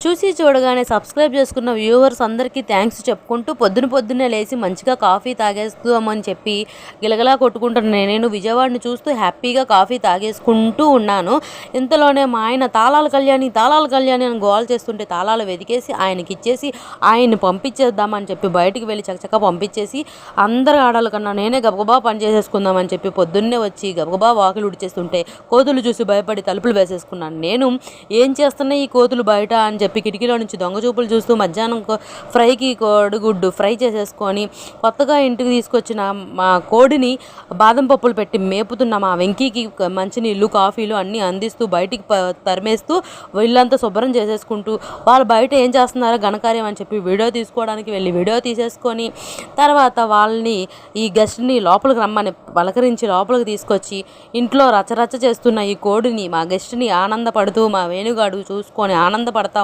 చూసి చూడగానే సబ్స్క్రైబ్ చేసుకున్న వ్యూవర్స్ అందరికీ థ్యాంక్స్ చెప్పుకుంటూ పొద్దున్నే లేచి మంచిగా కాఫీ తాగేస్తామని చెప్పి గిలగలా కొట్టుకుంటున్న నేను విజయవాడని చూస్తూ హ్యాపీగా కాఫీ తాగేసుకుంటూ ఉన్నాను. ఇంతలోనే మా ఆయన తాళాలు కళ్యాణి అని గోల్ చేస్తుంటే తాళాలు వెతికేసి ఆయనకి ఇచ్చేసి ఆయన్ని పంపించేద్దామని చెప్పి బయటికి వెళ్ళి చకచకా పంపించేసి అందరి ఆడాల కన్నా నేనే గబగబా పని చేసేసుకుందామని చెప్పి పొద్దున్నే వచ్చి గబగబా వాకిలు ఉడిచేస్తుంటే కోతులు చూసి భయపడి తలుపులు వేసేసుకున్నాను. నేను ఏం చేస్తున్నాయి ఈ కోతులు బయట అని చెప్పి కిటికీలో నుంచి దొంగ చూపులు చూస్తూ మధ్యాహ్నం ఫ్రైకి కోడిగుడ్డు ఫ్రై చేసేసుకొని కొత్తగా ఇంటికి తీసుకొచ్చిన మా కోడిని బాదం పప్పులు పెట్టి మేపుతున్న మా వెంకీకి మంచినీళ్ళు కాఫీలు అన్నీ అందిస్తూ బయటికి తరిమేస్తూ వీళ్ళంతా శుభ్రం చేసేసుకుంటూ వాళ్ళు బయట ఏం చేస్తున్నారో ఘనకార్యం అని చెప్పి వీడియో తీసుకోవడానికి వెళ్ళి వీడియో తీసేసుకొని తర్వాత వాళ్ళని ఈ గెస్ట్ని లోపలికి రమ్మని పలకరించి లోపలికి తీసుకొచ్చి ఇంట్లో రచరచ చేస్తున్న ఈ కోడిని మా గెస్ట్ని ఆనందపడుతూ మా వేణుగాడు చూసుకొని ఆనందపడతా